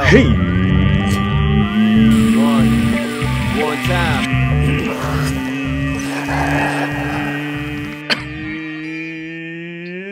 Hey! One time.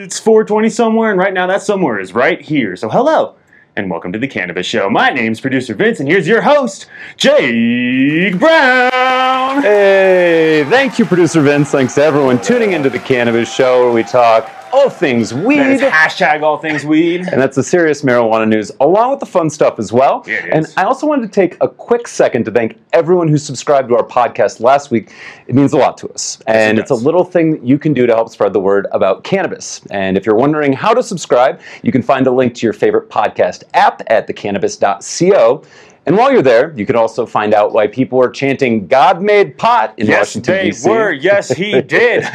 It's 4:20 somewhere, and right now that somewhere is right here. So hello, and welcome to the Cannabis Show. My name's producer Vince, and here's your host, Jake Brown. Hey, thank you, producer Vince. Thanks to everyone tuning into the Cannabis Show, where we talk all things weed. That is hashtag all things weed. And that's the serious marijuana news, along with the fun stuff as well. Yeah, it is. And I also wanted to take a quick second to thank everyone who subscribed to our podcast last week. It means a lot to us. And it's a little thing that you can do to help spread the word about cannabis. And if you're wondering how to subscribe, you can find a link to your favorite podcast app at thecannabist.co. And while you're there, you can also find out why people are chanting "God made pot" in Washington, D.C. Yes, they were. Yes, he did.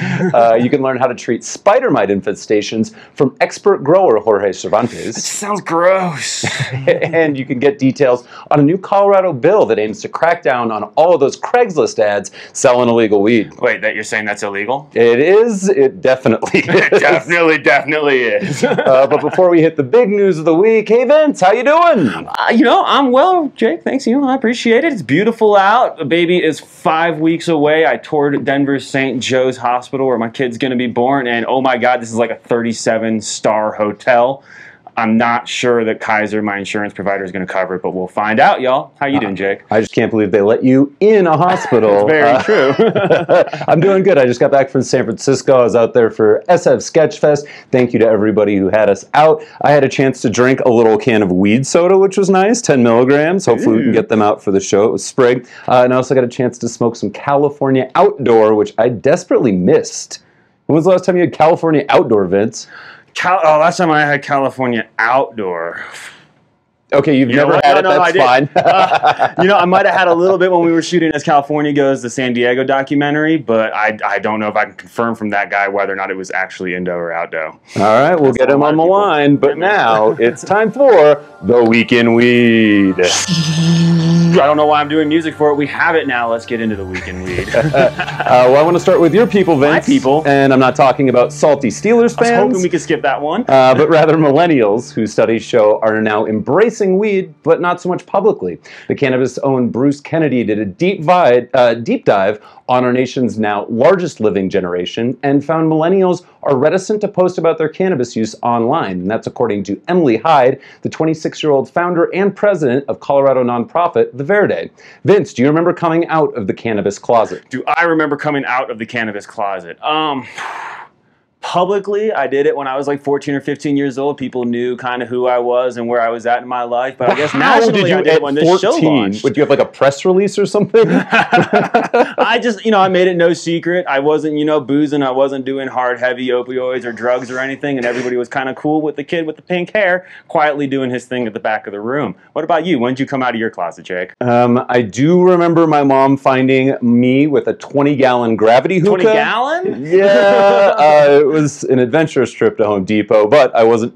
You can learn how to treat spider mite infestations from expert grower Jorge Cervantes. That sounds gross. And you can get details on a new Colorado bill that aims to crack down on all of those Craigslist ads selling illegal weed. Wait, you're saying that's illegal? It is. It definitely is. It definitely is. But before we hit the big news of the week, hey Vince, how you doing? I'm well, Jake. Thanks. I appreciate it. It's beautiful out. The baby is 5 weeks away. I toured Denver's St. Joe's Hospital where my kid's going to be born, and oh my God, this is like a 37-star hotel. I'm not sure that Kaiser, my insurance provider, is going to cover it, but we'll find out, y'all. How you doing, Jake? I just can't believe they let you in a hospital. It's very true. I'm doing good. I just got back from San Francisco. I was out there for SF Sketchfest. Thank you to everybody who had us out. I had a chance to drink a little can of weed soda, which was nice, 10 milligrams. Hopefully we can get them out for the show. It was sprig. And I also got a chance to smoke some California Outdoor, which I desperately missed. When was the last time you had California Outdoor, Vince? Last time I had California Outdoor. Okay, you've never had it, that's fine. I might have had a little bit when we were shooting As California Goes, the San Diego documentary, but I don't know if I can confirm from that guy whether or not it was actually indo or outdo. All right, we'll get him on the line, but now it's time for The Week in Weed. I don't know why I'm doing music for it. We have it now. Let's get into The Week in Weed. Well, I want to start with your people, Vince. My people. And I'm not talking about salty Steelers fans. I was hoping we could skip that one. But rather millennials, whose studies show are now embracing weed, but not so much publicly. The Cannabis' own Bruce Kennedy did a deep dive on our nation's now largest living generation and found millennials are reticent to post about their cannabis use online. And that's according to Emily Hyde, the 26-year-old founder and president of Colorado nonprofit The Verde. Vince, do you remember coming out of the cannabis closet? Do I remember coming out of the cannabis closet? Publicly, I did it when I was like 14 or 15 years old. People knew kind of who I was and where I was at in my life. But I guess nationally, I did when this show launched. Would you have like a press release or something? I just, I made it no secret. I wasn't, boozing. I wasn't doing hard, heavy opioids or drugs or anything. And everybody was kind of cool with the kid with the pink hair, quietly doing his thing at the back of the room. What about you? When did you come out of your closet, Jake? I do remember my mom finding me with a 20-gallon gravity hookah. 20 gallon? Yeah. It was an adventurous trip to Home Depot, but I wasn't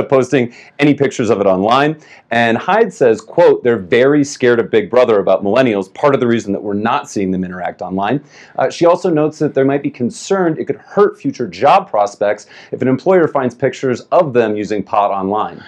posting any pictures of it online. And Hyde says, quote, they're very scared of Big Brother about millennials, part of the reason that we're not seeing them interact online. She also notes that they might be concerned it could hurt future job prospects if an employer finds pictures of them using pot online.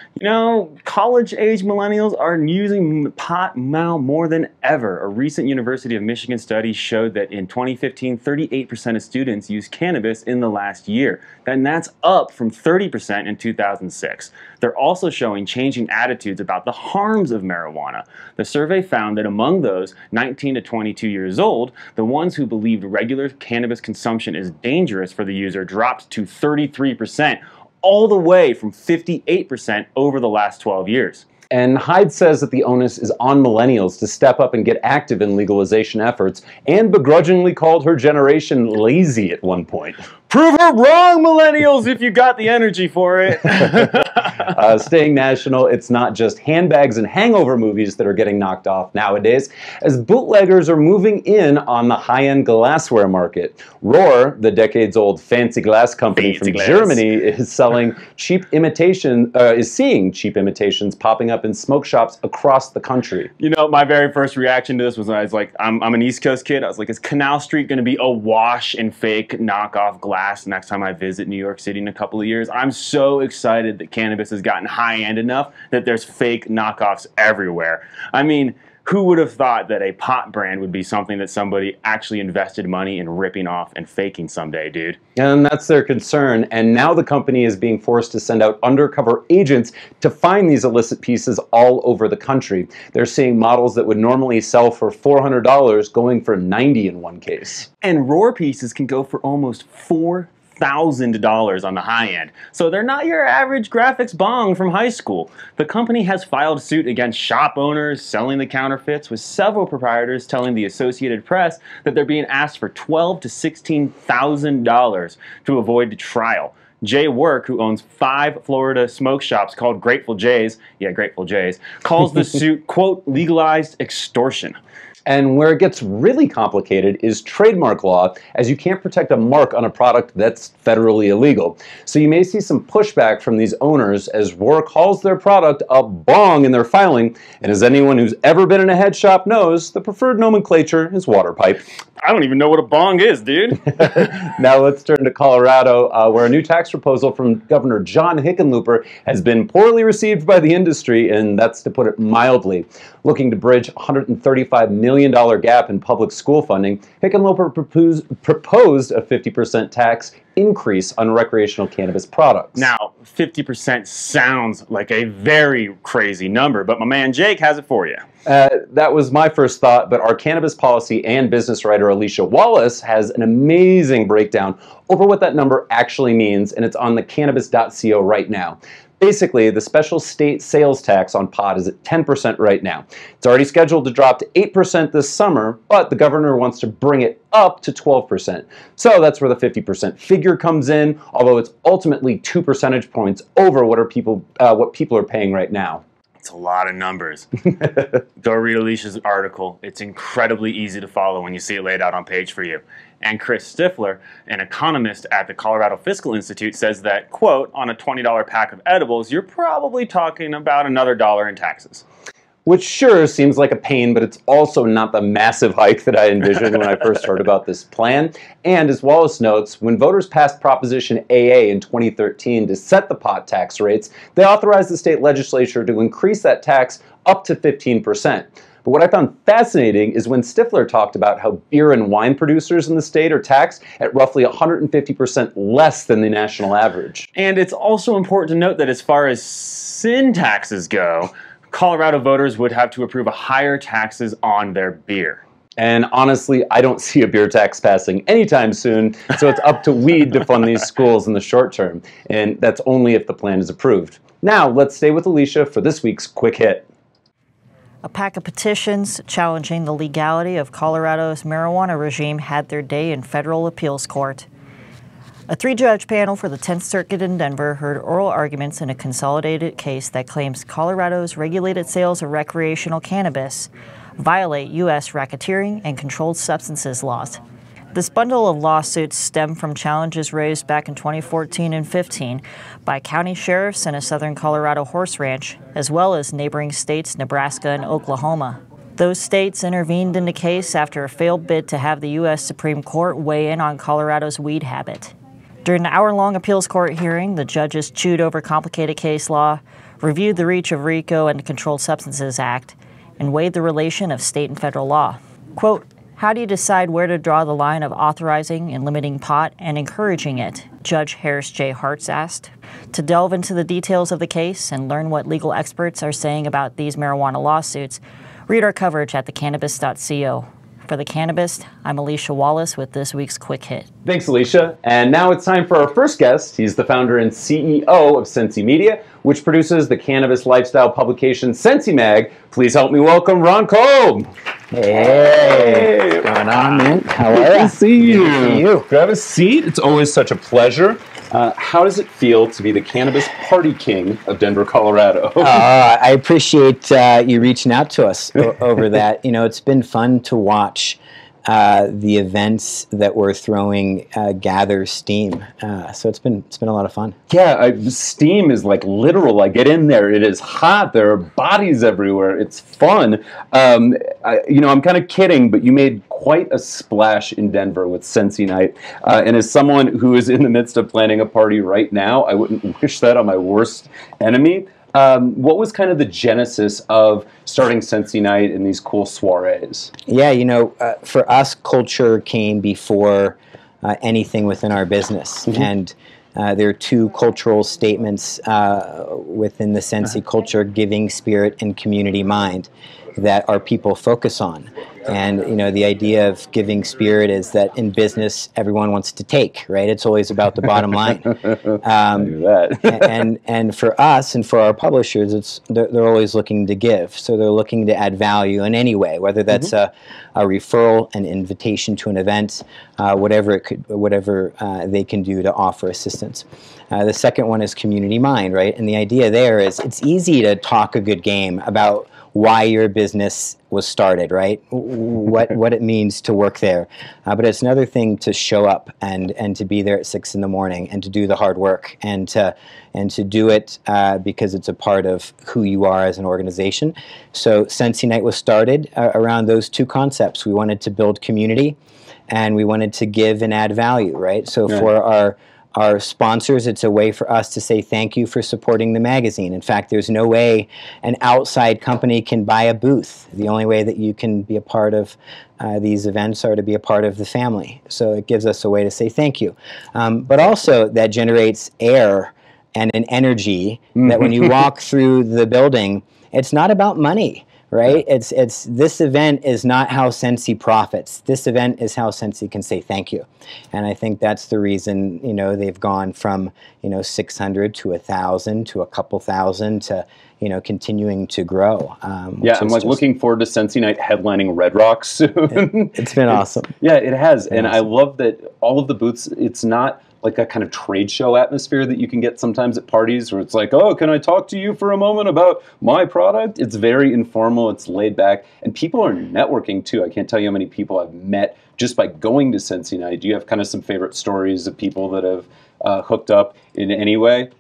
College-age millennials are using pot now more than ever. A recent University of Michigan study showed that in 2015, 38% of students used cannabis in the last year. And that's up from 30% in 2006. They're also showing changing attitudes about the harms of marijuana. The survey found that among those 19 to 22 years old, the ones who believed regular cannabis consumption is dangerous for the user dropped to 33%, all the way from 58% over the last 12 years. And Hyde says that the onus is on millennials to step up and get active in legalization efforts, and begrudgingly called her generation lazy at one point. Prove her wrong, millennials, if you got the energy for it. Staying national, it's not just handbags and hangover movies that are getting knocked off nowadays, as bootleggers are moving in on the high-end glassware market. Rohr, the decades-old fancy glass company from Germany, is seeing cheap imitations popping up in smoke shops across the country. My very first reaction to this was I was like, I'm an East Coast kid. I was like, is Canal Street going to be awash in fake knockoff glass blast next time I visit New York City in a couple of years. I'm so excited that cannabis has gotten high-end enough that there's fake knockoffs everywhere. I mean, who would have thought that a pot brand would be something that somebody actually invested money in ripping off and faking someday, dude? And that's their concern. And now the company is being forced to send out undercover agents to find these illicit pieces all over the country. They're seeing models that would normally sell for $400 going for $90 in one case. And raw pieces can go for almost $4,000 on the high end. So they're not your average graphics bong from high school. The company has filed suit against shop owners selling the counterfeits, with several proprietors telling the Associated Press that they're being asked for $12,000 to $16,000 to avoid trial. Jay Work, who owns 5 Florida smoke shops called Grateful Jays, yeah, Grateful Jays, calls the suit, quote, legalized extortion. And where it gets really complicated is trademark law, as you can't protect a mark on a product that's federally illegal. So you may see some pushback from these owners as Roar calls their product a bong in their filing, and as anyone who's ever been in a head shop knows, the preferred nomenclature is water pipe. I don't even know what a bong is, dude. Now let's turn to Colorado, where a new tax proposal from Governor John Hickenlooper has been poorly received by the industry, and that's to put it mildly. Looking to bridge a $135 million gap in public school funding, Hickenlooper proposed a 50% tax increase on recreational cannabis products. Now, 50% sounds like a very crazy number, but my man Jake has it for you. That was my first thought, but our cannabis policy and business writer Alicia Wallace has an amazing breakdown over what that number actually means, and it's on the cannabis.co right now. Basically, the special state sales tax on pot is at 10% right now. It's already scheduled to drop to 8% this summer, but the governor wants to bring it up to 12%. So that's where the 50% figure comes in, although it's ultimately 2 percentage points over what people are paying right now. It's a lot of numbers. Go read Alicia's article. It's incredibly easy to follow when you see it laid out on page for you. And Chris Stifler, an economist at the Colorado Fiscal Institute, says that, quote, on a $20 pack of edibles, you're probably talking about another $1 in taxes. Which sure seems like a pain, but it's also not the massive hike that I envisioned when I first heard about this plan. And as Wallace notes, when voters passed Proposition AA in 2013 to set the pot tax rates, they authorized the state legislature to increase that tax up to 15%. But what I found fascinating is when Stifler talked about how beer and wine producers in the state are taxed at roughly 150% less than the national average. And it's also important to note that as far as sin taxes go, Colorado voters would have to approve a higher taxes on their beer. And honestly, I don't see a beer tax passing anytime soon, so it's up to weed to fund these schools in the short term. And that's only if the plan is approved. Now, let's stay with Alicia for this week's Quick Hit. A pack of petitions challenging the legality of Colorado's marijuana regime had their day in federal appeals court. A 3-judge panel for the 10th Circuit in Denver heard oral arguments in a consolidated case that claims Colorado's regulated sales of recreational cannabis violate U.S. racketeering and controlled substances laws. This bundle of lawsuits stem from challenges raised back in 2014 and 15 by county sheriffs and a southern Colorado horse ranch, as well as neighboring states Nebraska and Oklahoma. Those states intervened in the case after a failed bid to have the U.S. Supreme Court weigh in on Colorado's weed habit. During the hour-long appeals court hearing, the judges chewed over complicated case law, reviewed the reach of RICO and the Controlled Substances Act, and weighed the relation of state and federal law. Quote, how do you decide where to draw the line of authorizing and limiting pot and encouraging it? Judge Harris J. Hartz asked. To delve into the details of the case and learn what legal experts are saying about these marijuana lawsuits, read our coverage at thecannabist.co. For The Cannabist, I'm Alicia Wallace with this week's Quick Hit. Thanks, Alicia. And now it's time for our first guest. He's the founder and CEO of Sensi Media, which produces the cannabis lifestyle publication Sensi Mag. Please help me welcome Ron Kolb. Hey, what's going on, man? How are you? Good to see you. Good to see you. Grab a seat. It's always such a pleasure. How does it feel to be the cannabis party king of Denver, Colorado? I appreciate you reaching out to us over that. You know, it's been fun to watch the events that we're throwing gather steam. So it's been a lot of fun. Yeah, steam is like literal. I get in there, it is hot. There are bodies everywhere. It's fun. I'm kind of kidding, but you made quite a splash in Denver with Sensi Night. And as someone who is in the midst of planning a party right now, I wouldn't wish that on my worst enemy. What was kind of the genesis of starting Sensi Night and these cool soirees? Yeah, for us, culture came before anything within our business. Mm-hmm. And there are two cultural statements within the Sensi culture, giving spirit and community mind, that our people focus on. And, the idea of giving spirit is that in business, everyone wants to take, right? It's always about the bottom line. And for us and for our publishers, they're always looking to give. So they're looking to add value in any way, whether that's a referral, an invitation to an event, whatever they can do to offer assistance. The second one is community mind, right? And the idea there is it's easy to talk a good game about why your business was started, right? What it means to work there. But it's another thing to show up and to be there at 6 in the morning and to do the hard work and to do it because it's a part of who you are as an organization. So Sensi Night was started around those two concepts. We wanted to build community and we wanted to give and add value, right? So for our sponsors, it's a way for us to say thank you for supporting the magazine. In fact, there's no way an outside company can buy a booth. The only way that you can be a part of these events are to be a part of the family. So it gives us a way to say thank you. But also that generates air and an energy that when you walk through the building, it's not about money. Right? It's this event is not how Sensi profits. This event is how Sensi can say thank you. And I think that's the reason, they've gone from, 600 to 1,000 to a couple thousand to, continuing to grow. I'm looking forward to Sensi Night headlining Red Rocks soon. It's been awesome. Yeah, it has. And I love that all of the booths, it's not like a kind of trade show atmosphere that you can get sometimes at parties where it's like, oh, can I talk to you for a moment about my product? It's very informal, it's laid back, and people are networking too. I can't tell you how many people I've met just by going to Sensi Night. Do you have kind of some favorite stories of people that have hooked up in any way?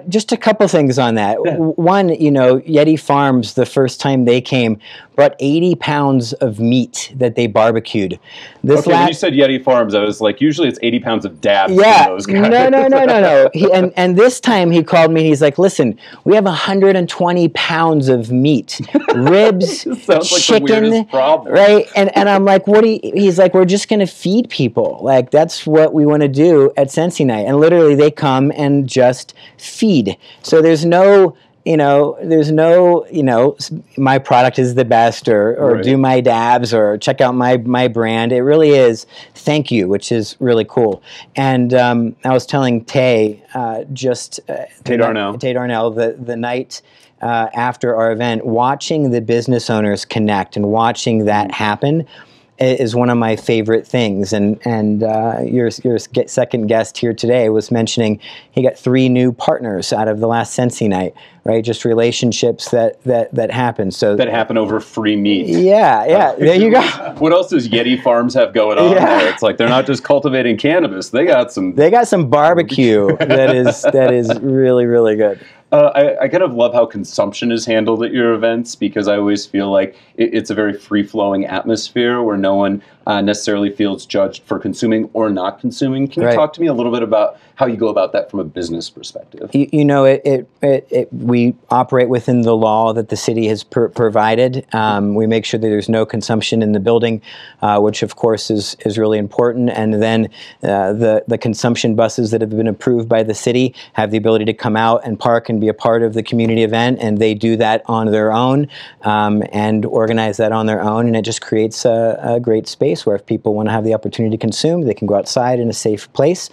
Just a couple things on that. Yeah. One, Yeti Farms, the first time they came, brought 80 pounds of meat that they barbecued. When you said Yeti Farms, I was like, usually it's 80 pounds of dabs from those guys. No. And this time he called me and he's like, listen, we have 120 pounds of meat, ribs, chicken, right? And I'm like, he's like, we're just going to feed people. Like, that's what we want to do at Sensi Night. And literally they come and just feed. So there's no, my product is the best or do my dabs or check out my brand. It really is thank you, which is really cool. And I was telling Tay Darnell the night after our event, watching the business owners connect and watching that happen is one of my favorite things. And your second guest here today was mentioning he got 3 new partners out of the last Sensi Night, right? Just relationships that happen. So that happen over free meat. Yeah. There you go. What else does Yeti Farms have going on there? It's like they're not just cultivating cannabis. They got some barbecue that is really, really good. I kind of love how consumption is handled at your events because I always feel like it's a very free-flowing atmosphere where no one necessarily feels judged for consuming or not consuming. Can you talk to me a little bit about how you go about that from a business perspective? We operate within the law that the city has provided. We make sure that there's no consumption in the building, which of course is really important. And then the consumption buses that have been approved by the city have the ability to come out and park and be a part of the community event, and they do that on their own and organize that on their own, and it just creates a great space where if people want to have the opportunity to consume, they can go outside in a safe place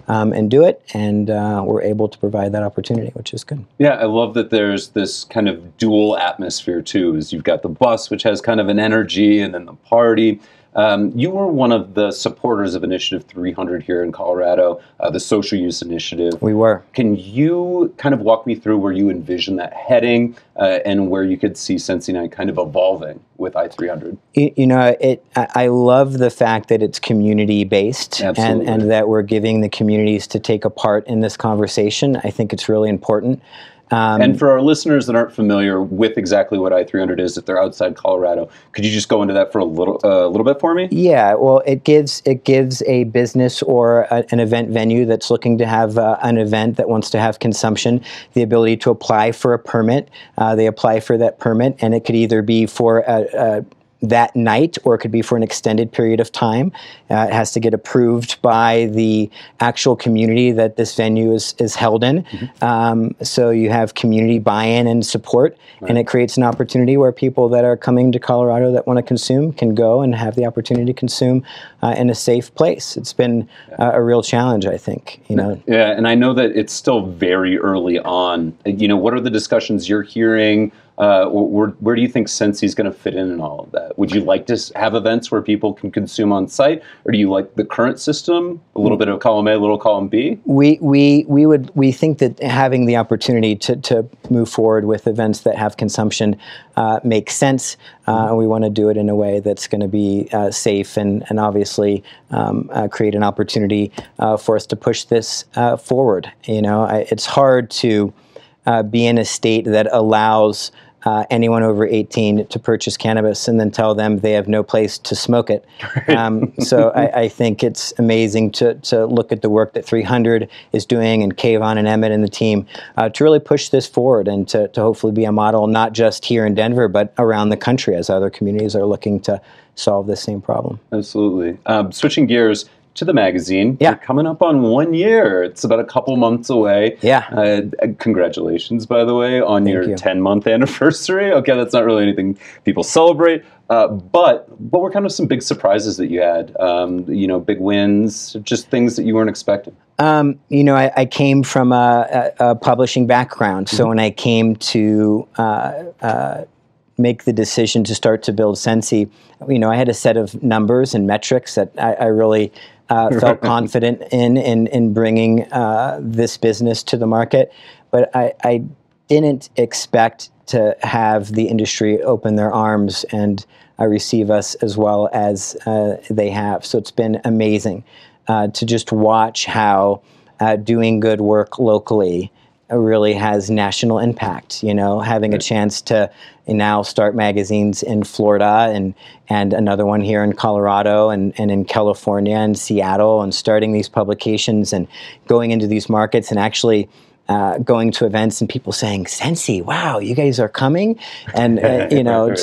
and do it, and we're able to provide that opportunity, which is good. Yeah, I love that there's this kind of dual atmosphere too, is you've got the bus, which has kind of an energy, and then the party. You were one of the supporters of Initiative 300 here in Colorado, the social use initiative. We were. Can you kind of walk me through where you envision that heading and where you could see Sensi kind of evolving with I300? You know, I love the fact that it's community-based and that we're giving the communities to take a part in this conversation. I think it's really important. And for our listeners that aren't familiar with exactly what I300 is, if they're outside Colorado, could you just go into that for a little bit for me? Yeah, well, it gives a business or an event venue that's looking to have an event that wants to have consumption the ability to apply for a permit. They apply for that permit, and it could either be for that night, or it could be for an extended period of time. It has to get approved by the actual community that this venue is held in. So you have community buy-in and support, and it creates an opportunity where people that are coming to Colorado that want to consume can go and have the opportunity to consume in a safe place. It's been a real challenge, I think. You know. Yeah, and I know that it's still very early on. You know, what are the discussions you're hearing? Where do you think Sensi is going to fit in all of that? Would you like to have events where people can consume on site, or do you like the current system, a little bit of column A, a little column B? We think that having the opportunity to move forward with events that have consumption makes sense. We want to do it in a way that's going to be safe and obviously create an opportunity for us to push this forward. You know, it's hard to be in a state that allows anyone over 18 to purchase cannabis and then tell them they have no place to smoke it. So I think it's amazing to look at the work that 300 is doing, and Kayvon and Emmett and the team to really push this forward and to hopefully be a model not just here in Denver but around the country as other communities are looking to solve the same problem. Absolutely. Switching gears to the magazine. Yeah. You're coming up on 1 year. It's about a couple months away. Yeah. Congratulations, by the way, on Thank your you. 10-month anniversary. Okay, that's not really anything people celebrate. But what were kind of some big surprises that you had? You know, big wins, just things that you weren't expecting? You know, I came from a publishing background. So when I came to make the decision to start to build Sensi, you know, I had a set of numbers and metrics that I really felt confident in bringing this business to the market. But I didn't expect to have the industry open their arms and receive us as well as they have. So it's been amazing to just watch how doing good work locally really has national impact. You know, having a chance to now start magazines in Florida and another one here in Colorado and in California and Seattle, and starting these publications and going into these markets and actually going to events and people saying, Sensi, wow, you guys are coming? And, you know,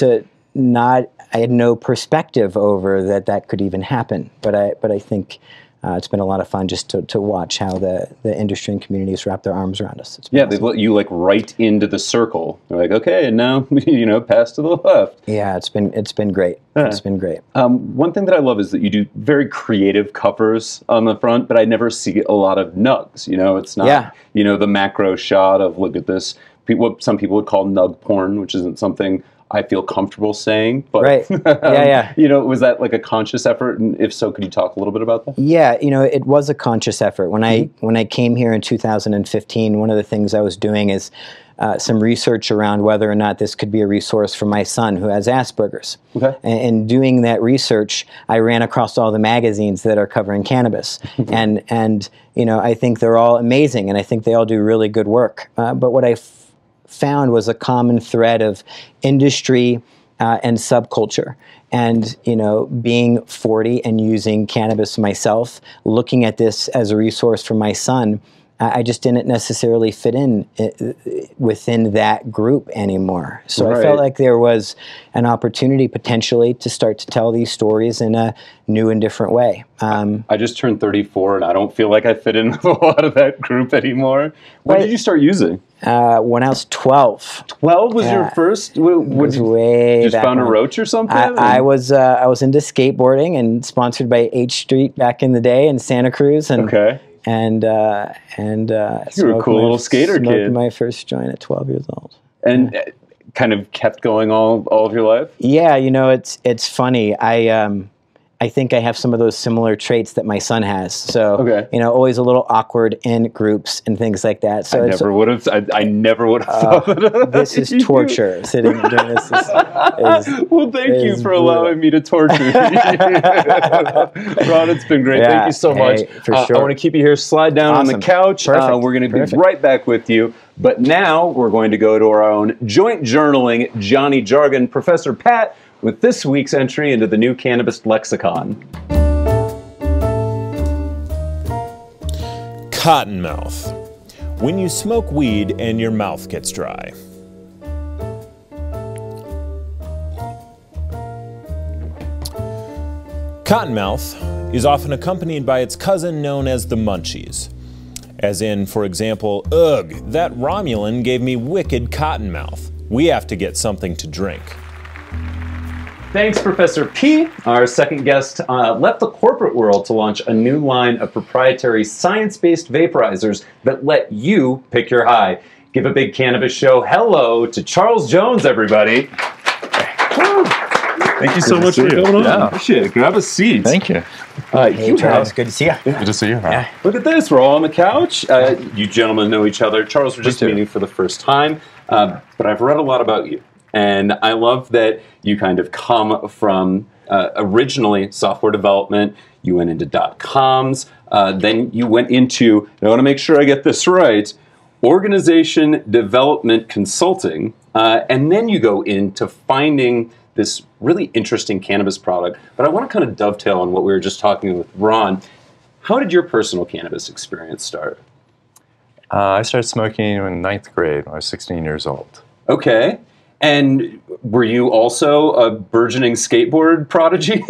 I had no perspective over that could even happen. But I think it's been a lot of fun just to watch how the industry and communities wrap their arms around us. Yeah, awesome. They've let you like right into the circle. They're like, okay, and now, you know, pass to the left. Yeah, it's been great. It's been great. One thing that I love is that you do very creative covers on the front, but I never see a lot of nugs. You know, it's not, you know, the macro shot of look at this. What some people would call nug porn, which isn't something I feel comfortable saying, but right. Yeah. You know, was that like a conscious effort? And if so, could you talk a little bit about that? Yeah, you know, it was a conscious effort. When I came here in 2015, one of the things I was doing is some research around whether or not this could be a resource for my son who has Asperger's. Okay. And doing that research, I ran across all the magazines that are covering cannabis, and you know, I think they're all amazing, and I think they all do really good work. But what I found was a common thread of industry and subculture. And, you know, being 40 and using cannabis myself, looking at this as a resource for my son, I just didn't necessarily fit in within that group anymore. So I felt like there was an opportunity potentially to start to tell these stories in a new and different way. I just turned 34 and I don't feel like I fit in with a lot of that group anymore. When did you start using? When I was 12. 12 was your first? Was way just found a roach or something? I was into skateboarding and sponsored by H Street back in the day in Santa Cruz. And, And you were a cool little skater kid. Smoked my first joint at 12 years old. And kind of kept going all of your life? Yeah, you know, it's funny. I think I have some of those similar traits that my son has. So, Okay. you know, always a little awkward in groups and things like that. So I never would have thought that. this is torture. Sitting and doing this is well, thank you for brutal. allowing me to torture you. Ron, it's been great. Yeah, Thank you so much. for sure. I want to keep you here. Slide down on the Awesome. couch. Perfect. We're going to be Perfect. right back with you. But now we're going to go to our own joint journaling Johnny Jargon, Professor Pat, with this week's entry into the new Cannabis lexicon. Cottonmouth. When you smoke weed and your mouth gets dry. Cottonmouth is often accompanied by its cousin known as the munchies. As in, for example, ugh, that Romulan gave me wicked cottonmouth. We have to get something to drink. Thanks, Professor P. Our second guest left the corporate world to launch a new line of proprietary science-based vaporizers that let you pick your high. Give a big Cannabis Show hello to Charles Jones, everybody. Thank you so much for coming on. Yeah. Appreciate it. Grab a seat. Thank you. Hey, Charles, good to see you. Good to see you. Yeah. Look at this. We're all on the couch. You gentlemen know each other. Charles, we're just too. meeting for the first time, but I've read a lot about you. And I love that you kind of come from originally software development. You went into .coms. Then you went into, and I want to make sure I get this right, organization development consulting. And then you go into finding this really interesting cannabis product. But I want to kind of dovetail on what we were just talking with Ron. How did your personal cannabis experience start? I started smoking in 9th grade when I was 16 years old. Okay. And were you also a burgeoning skateboard prodigy?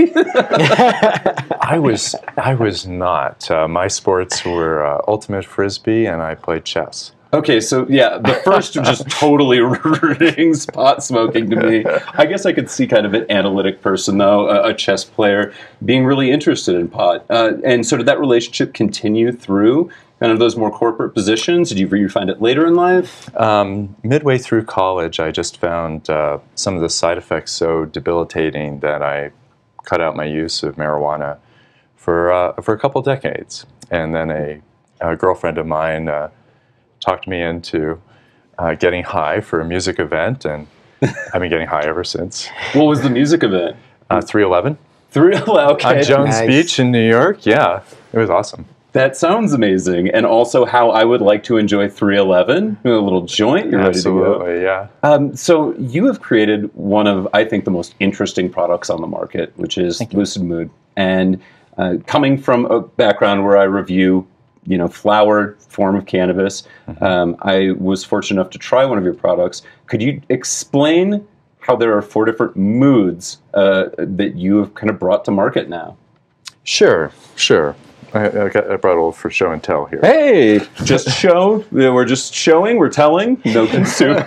I was not. My sports were ultimate frisbee, and I played chess. Okay, so yeah, the first just totally rings pot smoking to me. I guess I could see kind of an analytic person, though, a chess player, being really interested in pot. And so did that relationship continue through kind of those more corporate positions? Did you find it later in life? Midway through college, I just found some of the side effects so debilitating that I cut out my use of marijuana for a couple decades. And then a girlfriend of mine talked me into getting high for a music event, and I've been getting high ever since. What was the music event? 311. 311, okay. On Jones Nice. Beach in New York. Yeah, it was awesome. That sounds amazing. And also how I would like to enjoy 311, a little joint, you're ready to go. Absolutely, yeah. So you have created one of, I think, the most interesting products on the market, which is LucidMood. And coming from a background where I review, flower form of cannabis, I was fortunate enough to try one of your products. Could you explain how there are 4 different moods that you have kind of brought to market now? Sure. I brought a little for show and tell here. Hey, just show. We're just showing. We're telling. No consuming.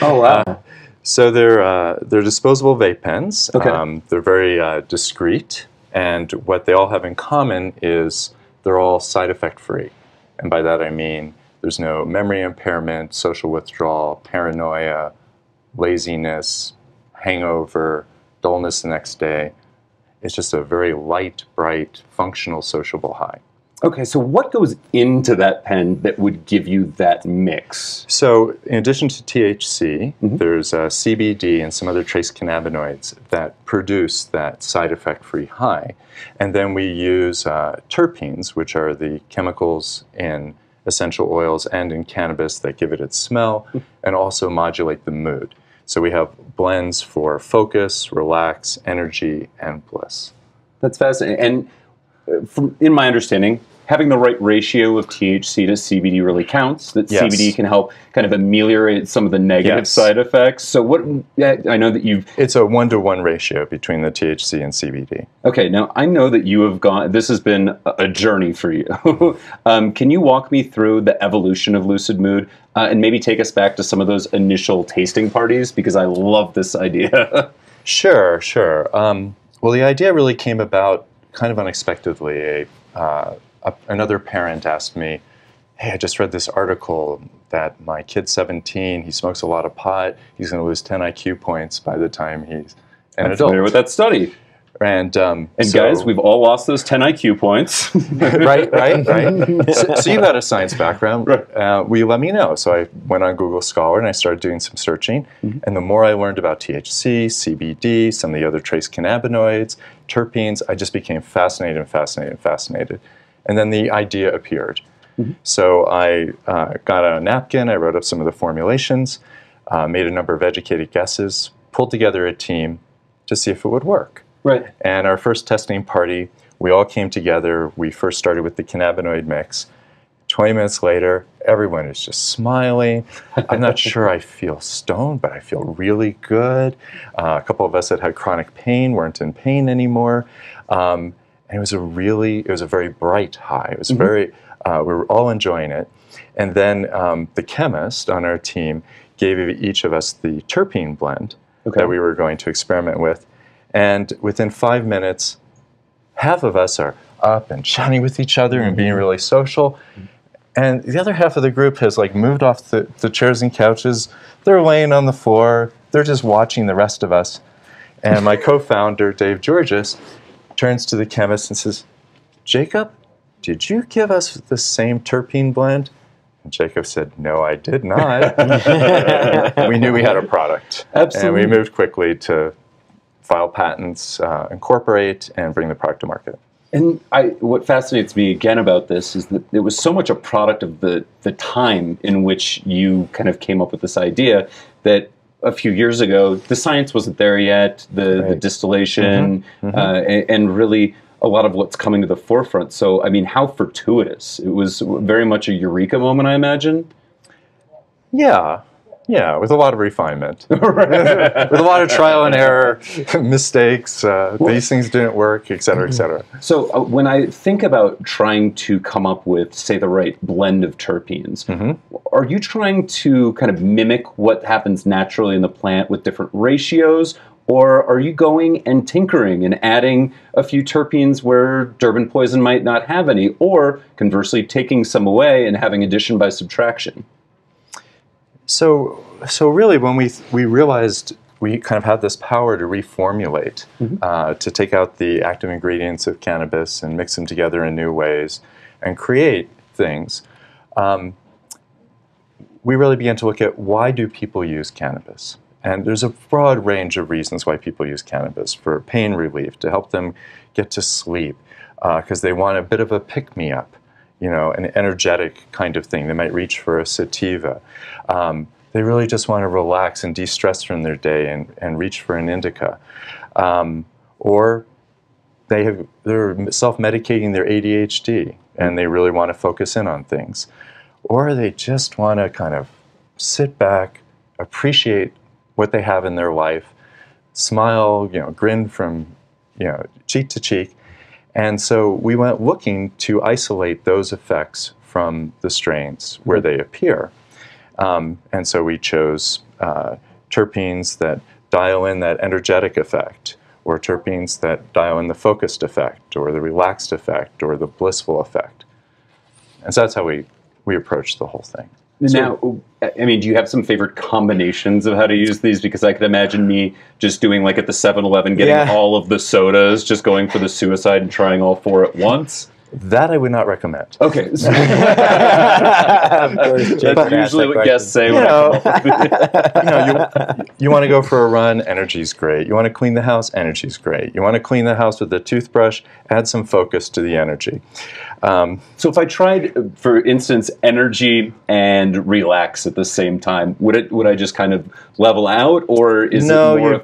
Oh wow! So they're disposable vape pens. Okay. They're very discreet, and what they all have in common is they're all side effect free. And by that I mean there's no memory impairment, social withdrawal, paranoia, laziness, hangover, dullness the next day. It's just a very light, bright, functional, sociable high. Okay, so what goes into that pen that would give you that mix? So in addition to THC, there's CBD and some other trace cannabinoids that produce that side effect-free high. And then we use terpenes, which are the chemicals in essential oils and in cannabis that give it its smell and also modulate the mood. So we have blends for focus, relax, energy, and bliss. That's fascinating. And in my understanding, having the right ratio of THC to CBD really counts. That Yes. CBD can help kind of ameliorate some of the negative Yes. side effects. So I know that you've... It's a 1-to-1 ratio between the THC and CBD. Okay, now I know that you have gone... This has been a journey for you. Can you walk me through the evolution of LucidMood and maybe take us back to some of those initial tasting parties? Because I love this idea. Sure. Well, the idea really came about kind of unexpectedly. Another parent asked me, hey, I just read this article that my kid's 17, he smokes a lot of pot, he's going to lose 10 IQ points by the time he's an I'm adult. familiar with that study. And guys, we've all lost those 10 IQ points. right. So you've got a science background. Will you let me know? So I went on Google Scholar and I started doing some searching. And the more I learned about THC, CBD, some of the other trace cannabinoids, terpenes, I just became fascinated and fascinated and fascinated. And then the idea appeared. So I got a napkin, I wrote up some of the formulations, made a number of educated guesses, pulled together a team to see if it would work. Right. And our first testing party, we all came together. We first started with the cannabinoid mix. 20 minutes later, everyone is just smiling. I'm not sure I feel stoned, but I feel really good. A couple of us that had chronic pain weren't in pain anymore. And it was a very bright high. It was very, we were all enjoying it. And then the chemist on our team gave each of us the terpene blend that we were going to experiment with. And within 5 minutes, half of us are up and chatting with each other and being really social. And the other half of the group has like moved off the chairs and couches. They're laying on the floor. They're just watching the rest of us. And my co-founder, Dave Georges, turns to the chemist and says, "Jacob, did you give us the same terpene blend?" And Jacob said, "No, I did not." We knew we had a product. Absolutely. And we moved quickly to file patents, incorporate, and bring the product to market. And what fascinates me again about this is that it was so much a product of the time in which you kind of came up with this idea that a few years ago, the science wasn't there yet, the distillation, and really a lot of what's coming to the forefront. So, I mean, how fortuitous. It was very much a eureka moment, I imagine. Yeah, with a lot of refinement. With a lot of trial and error, mistakes, these things didn't work, et cetera, et cetera. So when I think about trying to come up with, say, the right blend of terpenes, are you trying to kind of mimic what happens naturally in the plant with different ratios? Or are you going and tinkering and adding a few terpenes where Durban poison might not have any? Or conversely, taking some away and having addition by subtraction? So really, when we realized we kind of had this power to reformulate, to take out the active ingredients of cannabis and mix them together in new ways and create things, we really began to look at why do people use cannabis? And there's a broad range of reasons why people use cannabis: for pain relief, to help them get to sleep, because they want a bit of a pick-me-up, you know, an energetic kind of thing. They might reach for a sativa. They really just want to relax and de-stress from their day and reach for an indica. Or they're self-medicating their ADHD and they really want to focus in on things. Or they just want to kind of sit back, appreciate what they have in their life, smile, you know, grin from, you know, cheek to cheek. And so we went looking to isolate those effects from the strains where they appear. And so we chose terpenes that dial in that energetic effect, or terpenes that dial in the focused effect, or the relaxed effect, or the blissful effect. And so that's how we approached the whole thing. Now, I mean, do you have some favorite combinations of how to use these? Because I could imagine me just doing like at the 7-Eleven, getting all of the sodas, just going for the suicide and trying all 4 at once. That I would not recommend. Okay. That's usually what guests say when you want to go for a run, energy's great. You want to clean the house, energy's great. You want to clean the house with a toothbrush, add some focus to the energy. So if I tried, for instance, energy and relax at the same time, would I just kind of level out, or is it more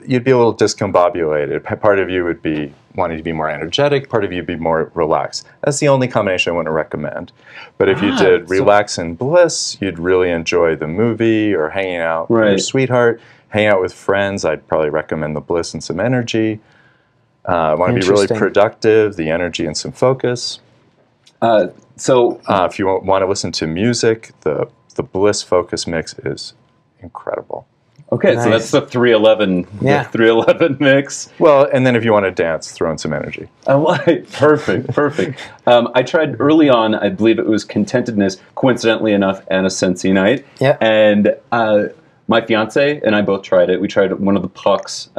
you'd be a little discombobulated. Part of you would be wanting to be more energetic, part of you would be more relaxed. That's the only combination I want to recommend. But if you did relax and bliss, you'd really enjoy the movie or hanging out with your sweetheart. Hanging out with friends, I'd probably recommend the bliss and some energy. Want to be really productive, the energy and some focus. If you want to listen to music, the bliss focus mix is incredible. Okay, so that's the 311, 311 mix. Well, and then if you want to dance, throw in some energy. Perfect. I tried early on, I believe it was Contentedness, coincidentally enough, and a Sensi night. And my fiance and I both tried it. We tried one of the pucks.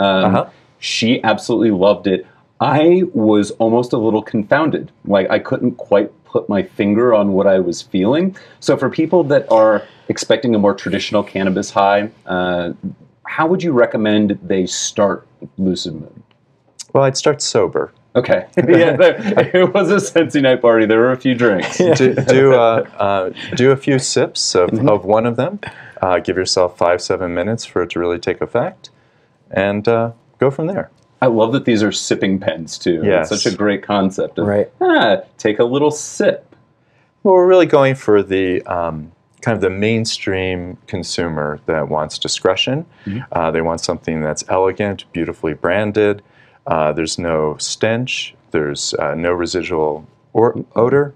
She absolutely loved it. I was almost a little confounded. Like, I couldn't quite put my finger on what I was feeling. So for people that are expecting a more traditional cannabis high, how would you recommend they start LucidMood? Well, I'd start sober. Okay. Yeah, it was a Sensi night party. There were a few drinks. Do a few sips of one of them. Give yourself 5-7 minutes for it to really take effect, and go from there. I love that these are sipping pens, too. Yes. It's such a great concept. Right. Take a little sip. Well, we're really going for the kind of the mainstream consumer that wants discretion. They want something that's elegant, beautifully branded. There's no stench. There's no residual odor.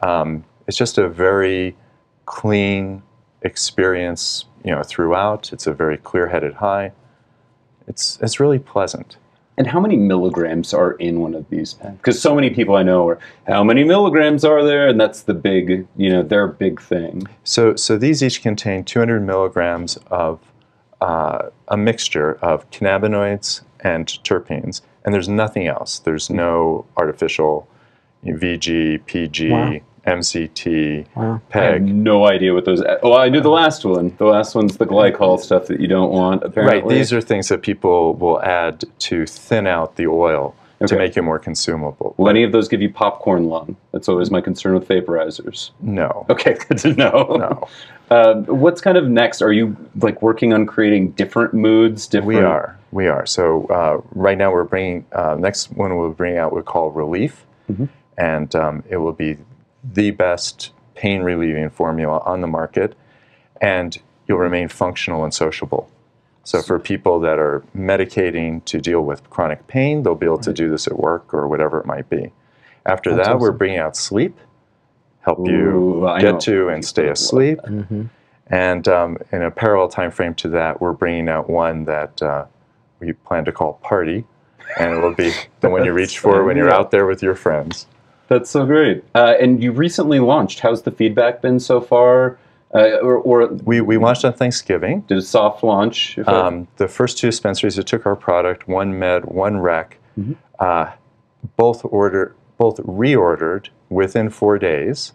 It's just a very clean experience, throughout. It's a very clear-headed high. It's really pleasant. And how many milligrams are in one of these pens? Because so many people I know are, how many milligrams are there? And that's the big, their big thing. So these each contain 200 milligrams of a mixture of cannabinoids and terpenes, and there's nothing else. There's no artificial VG, PG, MCT, I have PEG. no idea what those... Oh, I knew the last one. The last one's the glycol stuff that you don't want, apparently. Right, these are things that people will add to thin out the oil to make it more consumable. Will any of those give you popcorn lung? That's always my concern with vaporizers. No. Okay, good to know. No. What's kind of next? Are you working on creating different moods? We are. So right now we're bringing, next one we'll bring out we call Relief, and it will be the best pain relieving formula on the market, and you'll remain functional and sociable. So for people that are medicating to deal with chronic pain, they'll be able to do this at work or whatever it might be. After that, awesome. We're bringing out Sleep, help you get to and stay asleep. And in a parallel time frame to that, we're bringing out one that we plan to call Party, and it will be the one you reach for when you're out there with your friends. That's so great. And you recently launched. How's the feedback been so far? We launched on Thanksgiving. Did a soft launch? The first 2 dispensaries that took our product, one med, one rec, both reordered within 4 days,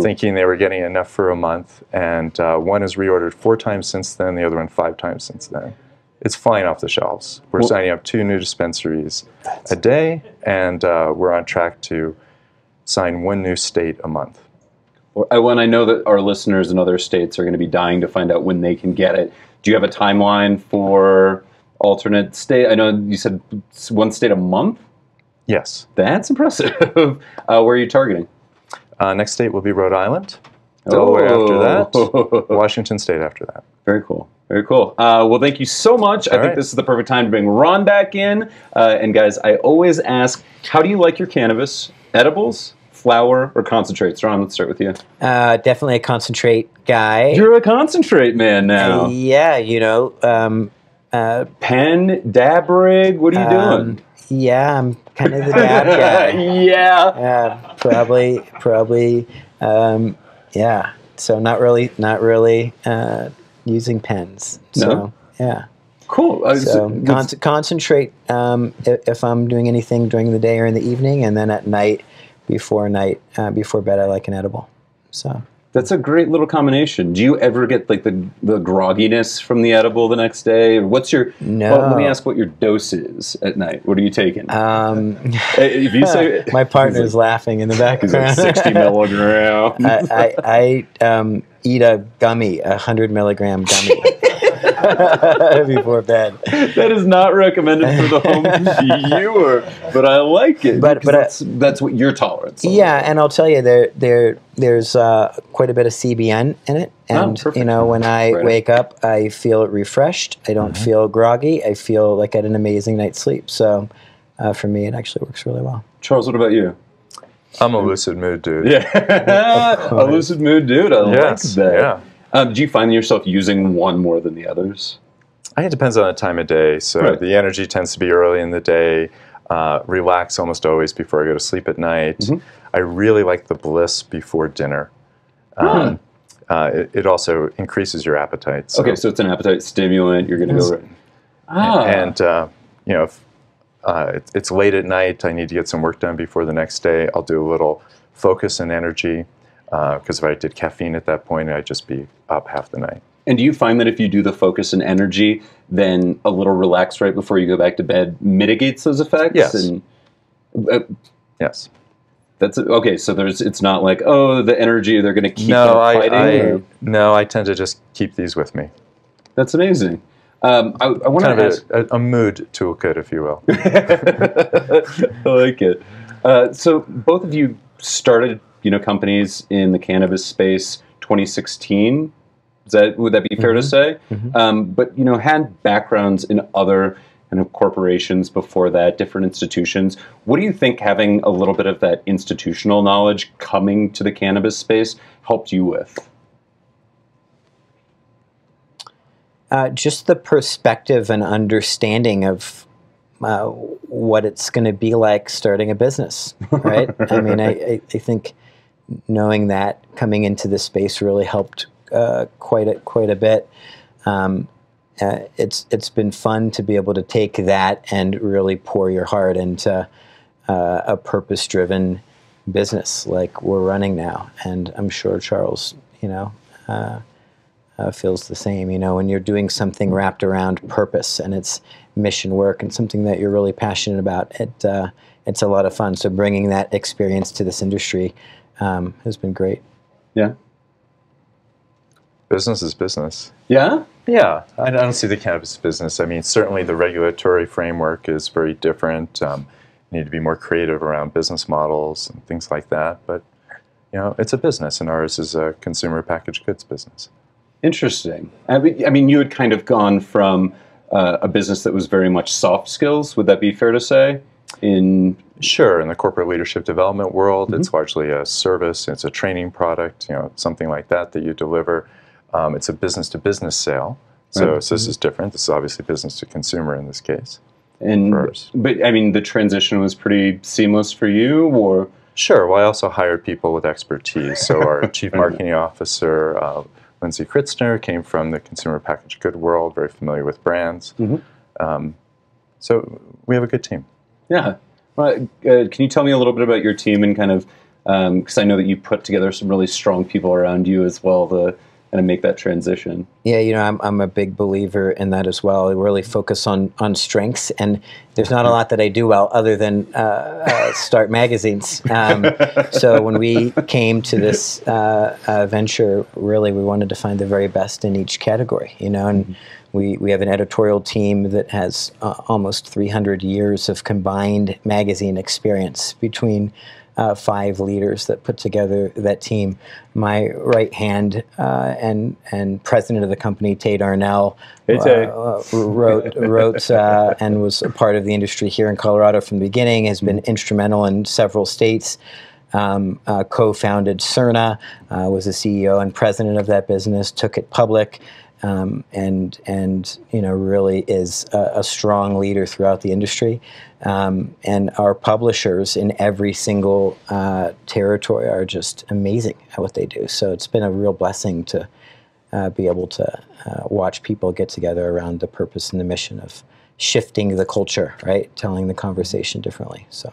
thinking they were getting enough for a month. And one has reordered 4 times since then, the other one 5 times since then. It's flying off the shelves. We're signing up 2 new dispensaries a day, and we're on track to sign 1 new state a month. When I know that our listeners in other states are going to be dying to find out when they can get it, do you have a timeline for alternate state? I know you said 1 state a month? Yes. That's impressive. Where are you targeting? Next state will be Rhode Island. Delaware after that. Washington State after that. Very cool. Very cool. Well, thank you so much. I think this is the perfect time to bring Ron back in. And guys, I always ask, how do you like your cannabis? Edibles, flower, or concentrates? Ron, let's start with you. Definitely a concentrate guy. You're a concentrate man now. Yeah, Pen, dab rig, what are you doing? Yeah, I'm kind of the dab guy. Yeah. Probably. Yeah. So not really using pens. So No? yeah. Cool. So concentrate if I'm doing anything during the day or in the evening, and then at night, before bed, I like an edible. So that's a great little combination. Do you ever get the grogginess from the edible the next day? What's your Well, let me ask what your dose is at night. What are you taking? If you say my partner's laughing in the background. 60 milligram. I eat a gummy, 100 milligram gummy. Before bed. That is not recommended for the home viewer, but I like it. But that's what your tolerance is. Yeah, and I'll tell you, there's quite a bit of CBN in it, and when I wake up, I feel refreshed. I don't feel groggy. I feel like I had an amazing night's sleep. So for me, it actually works really well. Charles, what about you? I'm a LucidMood dude. Yeah, a LucidMood dude. I like that. Yeah. Do you find yourself using one more than the others? I think it depends on the time of day. So the energy tends to be early in the day. Relax almost always before I go to sleep at night. I really like the Bliss before dinner. It also increases your appetite. So. Okay, so it's an appetite stimulant. You're going to go right. And you know, if it's late at night, I need to get some work done before the next day, I'll do a little focus and energy, because if I did caffeine at that point, I'd just be up half the night. And do you find that if you do the focus and energy, then a little relax right before you go back to bed mitigates those effects? Yes. And, Yes. that's okay. So it's not like, oh, the energy, they're going to keep fighting. No, I tend to just keep these with me. That's amazing. I want Kind to of ask. a mood toolkit, if you will. I like it. So both of you started, companies in the cannabis space 2016. Would that be fair to say? But had backgrounds in other kind of corporations before that, different institutions. What do you think having a little bit of that institutional knowledge coming to the cannabis space helped you with? Just the perspective and understanding of what it's going to be like starting a business, right? I mean, I think knowing that coming into the space really helped quite a bit. It's been fun to be able to take that and really pour your heart into a purpose-driven business like we're running now, and I'm sure Charles, feels the same. When you're doing something wrapped around purpose and it's mission work and something that you're really passionate about, it's a lot of fun. So bringing that experience to this industry has been great. Yeah. Business is business. Yeah? Yeah, I don't see the cannabis business. I mean, certainly the regulatory framework is very different. You need to be more creative around business models and things like that. But, it's a business, and ours is a consumer packaged goods business. Interesting. I mean, you had kind of gone from a business that was very much soft skills. Would that be fair to say? Sure. In the corporate leadership development world, it's largely a service. It's a training product, something like that you deliver. It's a business-to-business sale. So this is different. This is obviously business-to-consumer in this case. But, I mean, the transition was pretty seamless for you, or? Sure. Well, I also hired people with expertise. So our chief marketing officer, Lindsay Kritzner, came from the consumer packaged good world, very familiar with brands. So we have a good team. Yeah. Well, can you tell me a little bit about your team and kind of, because I know that you put together some really strong people around you as well to kind of make that transition. Yeah, I'm a big believer in that as well. I really focus on strengths, and there's not a lot that I do well other than start magazines. So when we came to this venture, really we wanted to find the very best in each category, and we have an editorial team that has almost 300 years of combined magazine experience between 5 leaders that put together that team. My right hand and president of the company, Tay Darnell, wrote and was a part of the industry here in Colorado from the beginning, has been instrumental in several states. Co-founded Cerna, was the CEO and president of that business, took it public, and really is a strong leader throughout the industry. And our publishers in every single territory are just amazing at what they do. So it's been a real blessing to be able to watch people get together around the purpose and the mission of shifting the culture, right? Telling the conversation differently. So.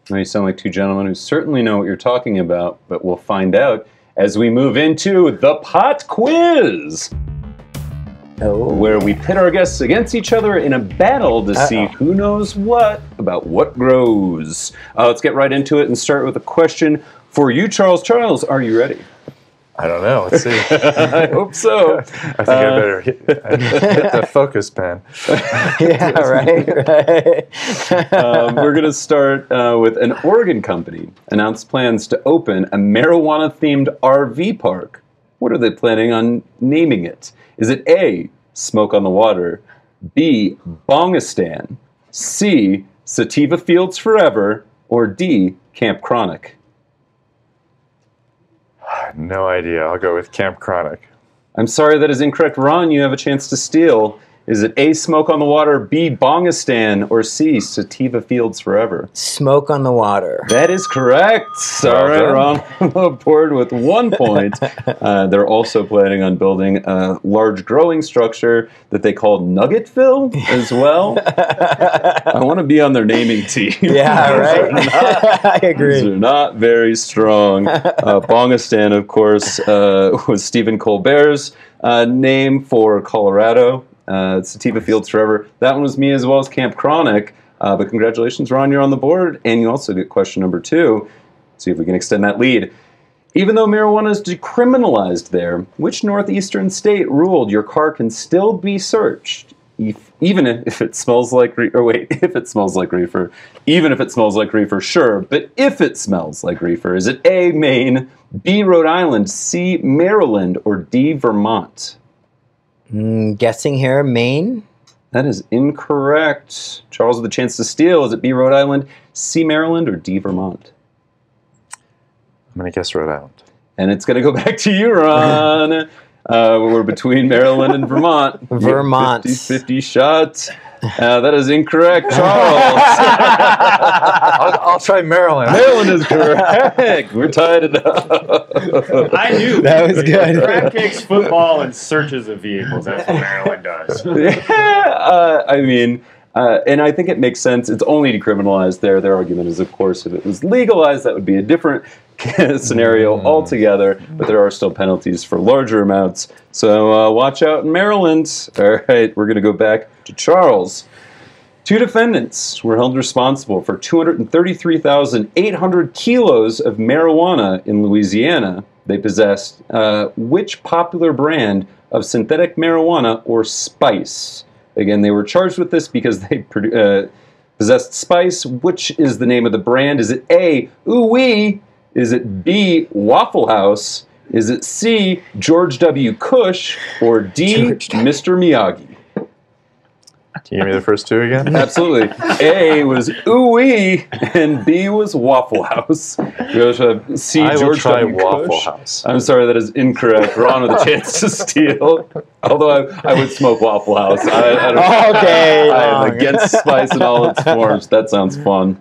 Well, you sound like 2 gentlemen who certainly know what you're talking about, but we'll find out as we move into the Pot Quiz. Where we pit our guests against each other in a battle to see who knows what about what grows. Let's get right into it and start with a question for you, Charles. Charles, are you ready? I don't know. Let's see. I hope so. I think I better hit the focus pen. Yeah, right. We're going to start with an Oregon company announced plans to open a marijuana-themed RV park. What are they planning on naming it? Is it A, Smoke on the Water, B, Bongistan, C, Sativa Fields Forever, or D, Camp Chronic? No idea. I'll go with Camp Chronic. I'm sorry, that is incorrect. Ron, you have a chance to steal. Is it A, Smoke on the Water, B, Bongistan, or C, Sativa Fields Forever? Smoke on the Water. That is correct. All right, Ron, I'm aboard with 1 point. They're also planning on building a large growing structure that they call Nuggetville as well. I want to be on their naming team. Yeah, right? I agree. They're not very strong. Bongistan, of course, was Stephen Colbert's name for Colorado. Sativa Fields Forever. That one was me as well as Camp Chronic. But congratulations, Ron, you're on the board. And you also get question number 2. See if we can extend that lead. Even though marijuana is decriminalized there, which northeastern state ruled your car can still be searched, even if it smells like if it smells like reefer, even if it smells like reefer, sure, but if it smells like reefer, is it A, Maine, B, Rhode Island, C, Maryland, or D, Vermont? Guessing here, Maine? That is incorrect. Charles with a chance to steal. Is it B, Rhode Island, C, Maryland, or D, Vermont? I'm going to guess Rhode Island. And it's going to go back to you, Ron. We're between Maryland and Vermont. Vermont. 50-50 shot. That is incorrect, Charles. I'll try Maryland. Maryland is correct. We're tied it up. I knew. That was good. Crab cakes, football, and searches of vehicles. That's what Maryland does. Yeah, I mean, and I think it makes sense. It's only decriminalized there. Their argument is, of course, if it was legalized, that would be a different scenario altogether, but there are still penalties for larger amounts. So watch out in Maryland. All right, we're going to go back to Charles. 2 defendants were held responsible for 233,800 kilos of marijuana in Louisiana. They possessed which popular brand of synthetic marijuana or spice? Again, they were charged with this because they possessed spice. Which is the name of the brand? Is it A, Ooh-Wee? Is it B, Waffle House? Is it C, George W. Cush? Or D, Mr. Miyagi? Can you give me the first 2 again? Absolutely. A was Ooh-Wee, and B was Waffle House. We also have C, I will George try W. Waffle Cush. House. I'm sorry, that is incorrect. Ron with a chance to steal. Although I would smoke Waffle House. I don't, Okay. I am against spice in all its forms. That sounds fun.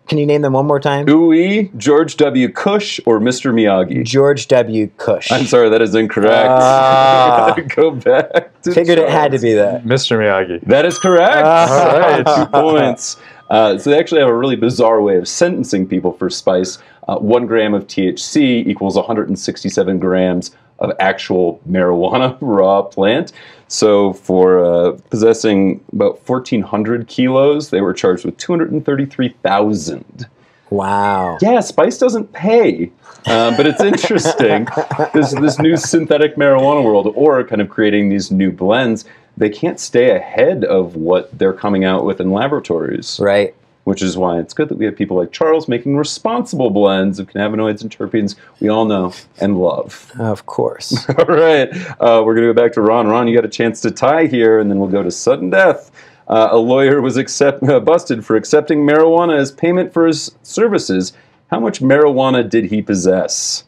Can you name them one more time? Ooh-Wee, George W. Cush, or Mr. Miyagi? George W. Cush. I'm sorry, that is incorrect. Gotta go back to Figured it had to be that. Mr. Miyagi. That is correct. All right, 2 points. So they actually have a really bizarre way of sentencing people for spice. 1 gram of THC equals 167 grams of actual marijuana, raw plant. So for possessing about 1,400 kilos, they were charged with 233,000. Wow. Yeah, spice doesn't pay, but it's interesting. This new synthetic marijuana world, or kind of creating these new blends, they can't stay ahead of what they're coming out with in laboratories. Right. Which is why it's good that we have people like Charles making responsible blends of cannabinoids and terpenes we all know and love. Of course. All right, we're going to go back to Ron. Ron, you got a chance to tie here, and then we'll go to sudden death. A lawyer was busted for accepting marijuana as payment for his services. How much marijuana did he possess?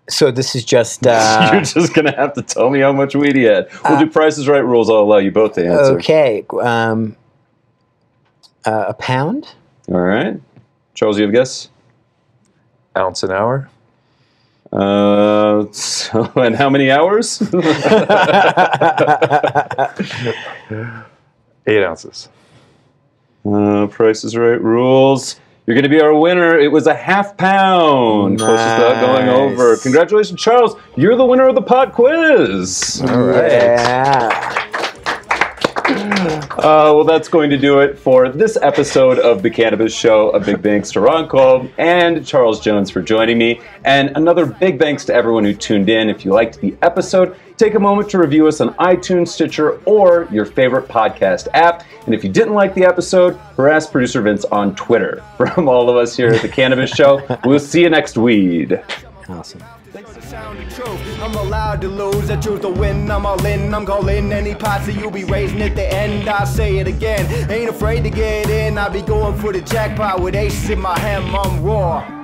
So this is just... You're just going to have to tell me how much weed he had. We'll do Price is Right rules. I'll allow you both to answer. Okay. A pound? All right. Charles, you have a guess? Ounce an hour? And how many hours? 8 ounces. Price is Right rules. You're going to be our winner. It was a ½ pound. Nice. Closest without going over. Congratulations, Charles. You're the winner of the pot quiz. All right. Yeah. Well, that's going to do it for this episode of The Cannabis Show. A big thanks to Ron Kolb and Charles Jones for joining me. And another big thanks to everyone who tuned in. If you liked the episode, take a moment to review us on iTunes, Stitcher, or your favorite podcast app. And if you didn't like the episode, harass producer Vince on Twitter. From all of us here at The Cannabis Show, we'll see you next weed. Awesome. I'm allowed to lose, I choose to win, I'm all in, I'm calling any posse, you'll be raising at the end, I say it again, ain't afraid to get in, I'll be going for the jackpot with aces in my hand, I'm raw.